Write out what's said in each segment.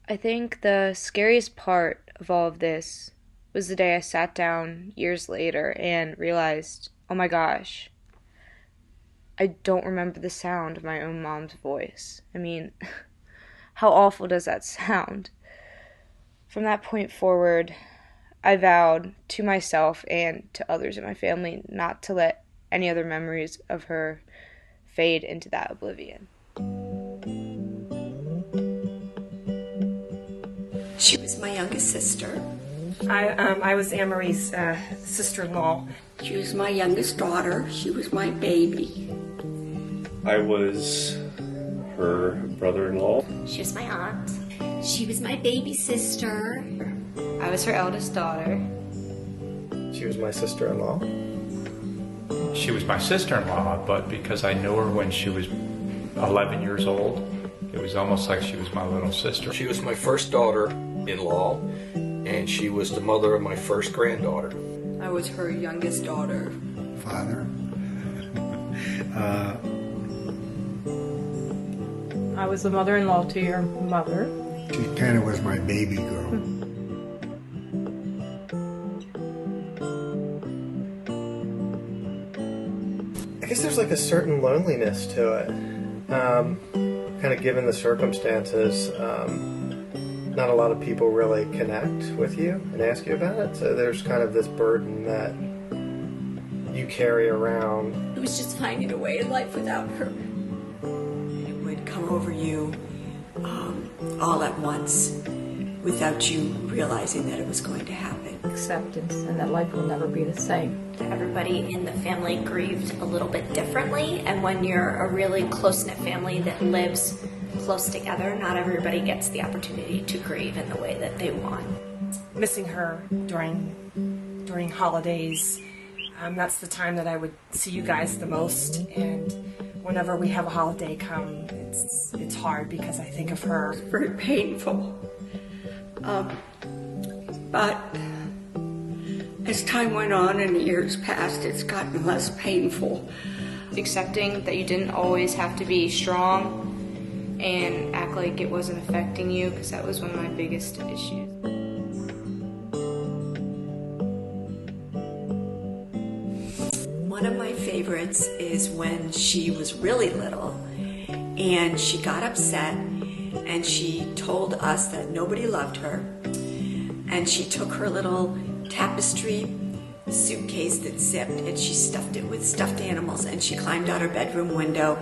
I think the scariest part of all of this was the day I sat down years later and realized, oh my gosh, I don't remember the sound of my own mom's voice. I mean, how awful does that sound? From that point forward, I vowed to myself and to others in my family not to let any other memories of her fade into that oblivion. She was my youngest sister. I was Anne Marie's sister-in-law. She was my youngest daughter. She was my baby. I was her brother-in-law. She was my aunt. She was my baby sister. I was her eldest daughter. She was my sister-in-law. She was my sister-in-law, but because I knew her when she was 11 years old, it was almost like she was my little sister. She was my first daughter-in-law, and she was the mother of my first granddaughter. I was her youngest daughter. Father. I was the mother-in-law to your mother. She kind of was my baby girl. I guess there's like a certain loneliness to it. Kind of given the circumstances, not a lot of people really connect with you and ask you about it. So there's kind of this burden that you carry around. It was just finding a way in life without her. It would come over you all at once without you realizing that it was going to happen. Acceptance and that life will never be the same. Everybody in the family grieved a little bit differently, and when you're a really close-knit family that lives close together, not everybody gets the opportunity to grieve in the way that they want. Missing her during holidays, that's the time that I would see you guys the most, and whenever we have a holiday come, it's hard because I think of her. It's very painful. But as time went on and the years passed, it's gotten less painful. Accepting that you didn't always have to be strong and act like it wasn't affecting you, because that was one of my biggest issues. One of my favorites is when she was really little and she got upset and she told us that nobody loved her, and she took her little tapestry suitcase that zipped and she stuffed it with stuffed animals, and she climbed out her bedroom window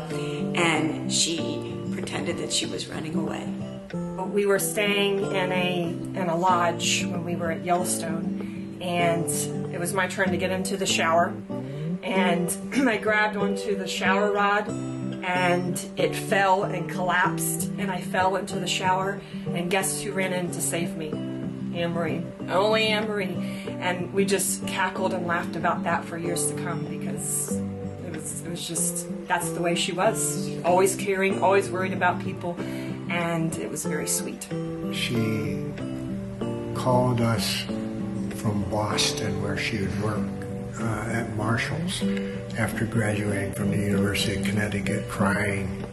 and she pretended that she was running away. We were staying in a lodge when we were at Yellowstone, and it was my turn to get into the shower, and I grabbed onto the shower rod and it fell and collapsed, and I fell into the shower, and guess who ran in to save me? Anne Marie. Only Anne Marie. And we just cackled and laughed about that for years to come, because it was just, that's the way she was. Always caring, always worried about people, and it was very sweet. She called us from Boston, where she would work at Marshall's after graduating from the University of Connecticut, crying,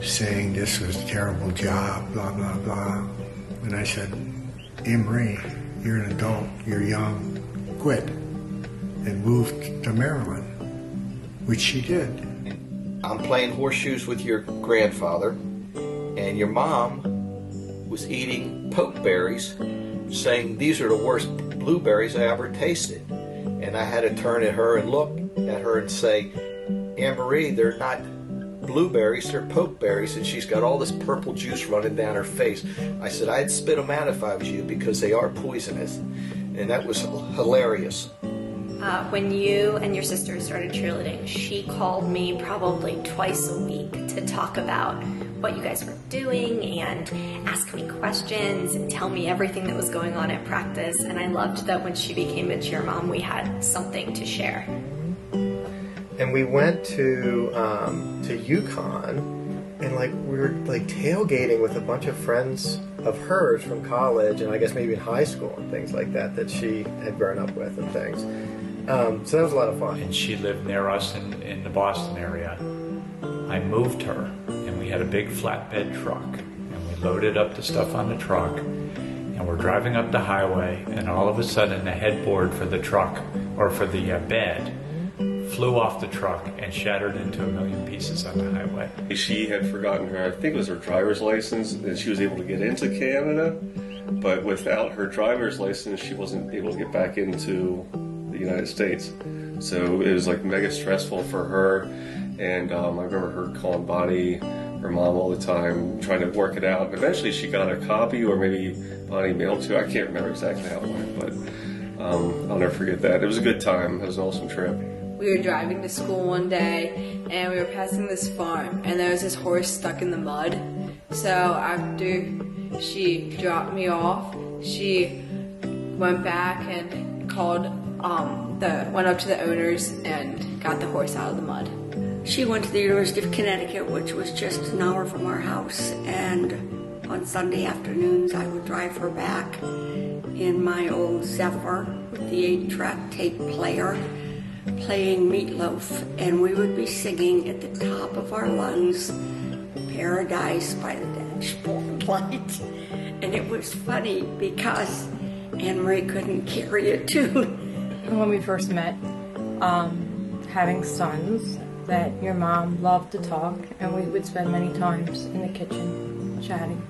saying this was a terrible job, blah, blah, blah. And I said, Anne Marie, you're an adult, you're young, quit, and move to Maryland, which she did. I'm playing horseshoes with your grandfather, and your mom was eating pokeberries, saying these are the worst blueberries I ever tasted. And I had to turn at her and look at her and say, Anne Marie, they're not blueberries, they're pokeberries, and she's got all this purple juice running down her face. I said, I'd spit them out if I was you, because they are poisonous. And that was hilarious. When you and your sister started cheerleading, she called me probably twice a week to talk about what you guys were doing and ask me questions and tell me everything that was going on at practice. And I loved that when she became a cheer mom, we had something to share. And we went to Yukon, and we were tailgating with a bunch of friends of hers from college, and I guess maybe in high school and things like that she had grown up with and things. So that was a lot of fun. And she lived near us in the Boston area. I moved her, and we had a big flatbed truck, and we loaded up the stuff on the truck, and we're driving up the highway, and all of a sudden the headboard for the truck, or for the bed, flew off the truck and shattered into a million pieces on the highway. She had forgotten her, I think it was her driver's license, and she was able to get into Canada, but without her driver's license, she wasn't able to get back into the United States. So it was like mega stressful for her, and I remember her calling Bonnie, her mom, all the time, trying to work it out. And eventually she got a copy, or maybe Bonnie mailed to her. I can't remember exactly how it went, but I'll never forget that. It was a good time. It was an awesome trip. We were driving to school one day, and we were passing this farm, and there was this horse stuck in the mud. So after she dropped me off, she went back and called, went up to the owners and got the horse out of the mud. She went to the University of Connecticut, which was just an hour from our house, and on Sunday afternoons I would drive her back in my old Zephyr with the 8-track tape player, playing Meatloaf, and we would be singing at the top of our lungs, Paradise by the Dashboard Light. And it was funny because Anne-Marie couldn't carry a tune. When we first met, having sons, that your mom loved to talk, and we would spend many times in the kitchen chatting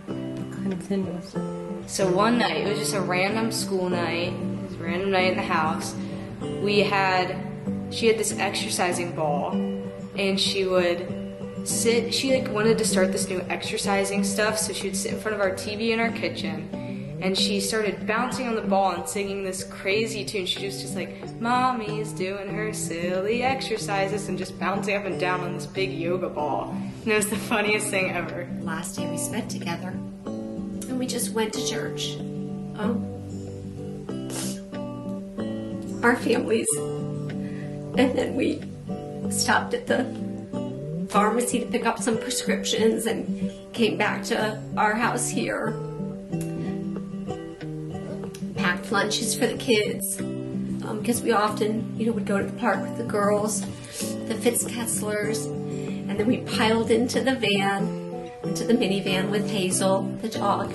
continuously. So one night, it was just a random school night, it was a random night in the house. She had this exercising ball, and she would sit, she wanted to start this new exercising stuff, so she would sit in front of our TV in our kitchen, and she started bouncing on the ball and singing this crazy tune. She was just like, Mommy's doing her silly exercises, and just bouncing up and down on this big yoga ball. And it was the funniest thing ever. Last day we spent together, and we just went to church. Our families. And then we stopped at the pharmacy to pick up some prescriptions and came back to our house here. Packed lunches for the kids, because we often, would go to the park with the girls, the Fitzkesslers, and then we piled into the minivan with Hazel, the dog,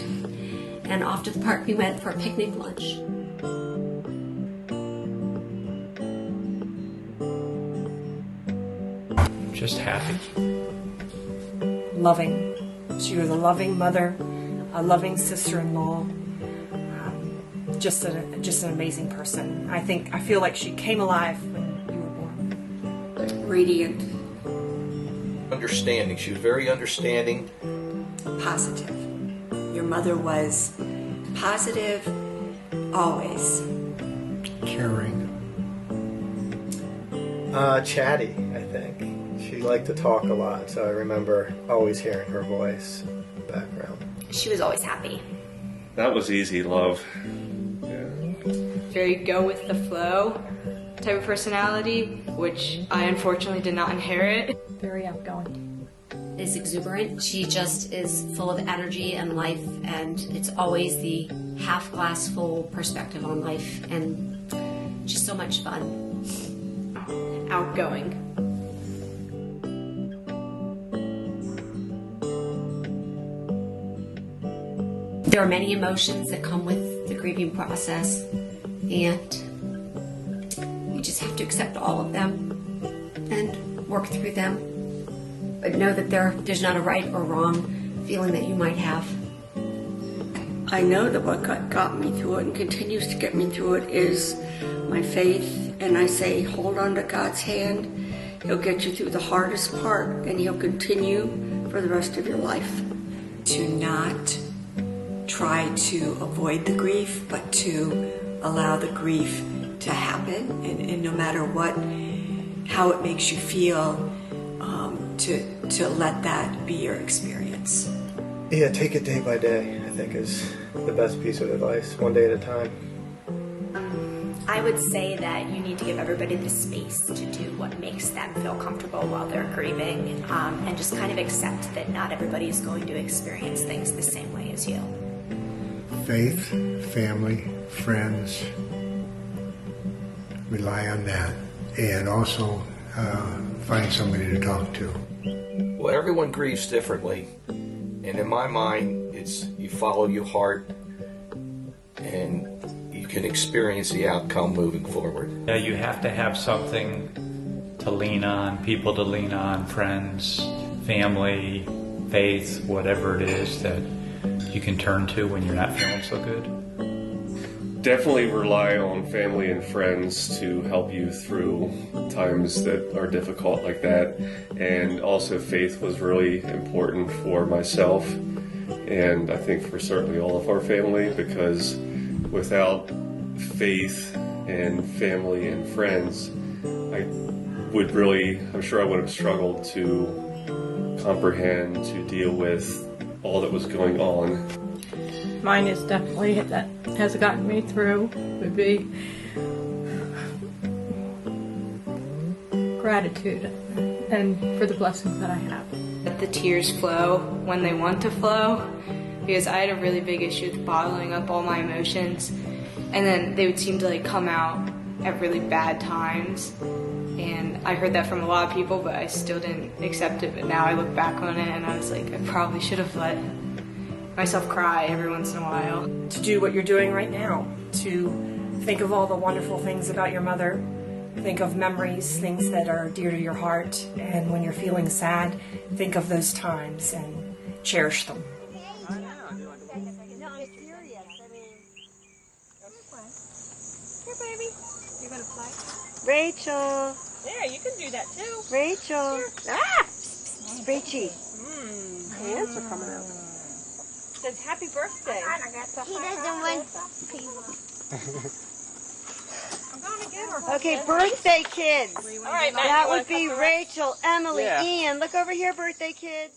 and off to the park we went for a picnic lunch. Just happy. Loving. She was a loving mother, a loving sister-in-law. Just an amazing person. I feel like she came alive when you were born. Radiant. Understanding. She was very understanding. Positive. Your mother was positive, always. Caring. Chatty, I think. She liked to talk a lot, so I remember always hearing her voice in the background. She was always happy. That was easy, love. Very go with the flow type of personality, which I unfortunately did not inherit. Very outgoing. Is exuberant. She just is full of energy and life, and it's always the half glass full perspective on life, and just so much fun. Outgoing. There are many emotions that come with the grieving process, and you just have to accept all of them and work through them. But know that there's not a right or wrong feeling that you might have. I know that what got me through it and continues to get me through it is my faith, and I say hold on to God's hand. He'll get you through the hardest part, and He'll continue for the rest of your life. To not try to avoid the grief, but to allow the grief to happen, and no matter how it makes you feel, to let that be your experience. Yeah, take it day by day, I think, is the best piece of advice. One day at a time. I would say that you need to give everybody the space to do what makes them feel comfortable while they're grieving, and just kind of accept that not everybody is going to experience things the same way as you. Faith, family, friends, rely on that, and also find somebody to talk to. Well, everyone grieves differently, And in my mind, it's you follow your heart and you can experience the outcome moving forward. Yeah, you have to have something to lean on, people to lean on, friends, family, faith, whatever it is that you can turn to when you're not feeling so good. Definitely rely on family and friends to help you through times that are difficult like that. And also faith was really important for myself, and I think for certainly all of our family, because without faith and family and friends, I'm sure I would have struggled to comprehend, to deal with all that was going on. Mine is definitely, that has gotten me through, would be gratitude and for the blessings that I have. Let the tears flow when they want to flow, because I had a really big issue with bottling up all my emotions, and then they would seem to like come out at really bad times. And I heard that from a lot of people, but I still didn't accept it. But now I look back on it and I was like, I probably should have let myself cry every once in a while. To do what you're doing right now, to think of all the wonderful things about your mother, think of memories, things that are dear to your heart, and when you're feeling sad, think of those times and cherish them. Here, baby. You're gonna play? Rachel. There, you can do that too. Rachel. Ah! Rachie. Hands are coming out. It says happy birthday. He doesn't want. I'm gonna get her. Okay, birthday kids. All right, Matt, That you wanna would be come around? Rachel, Emily, Yeah. Ian. Look over here, birthday kids.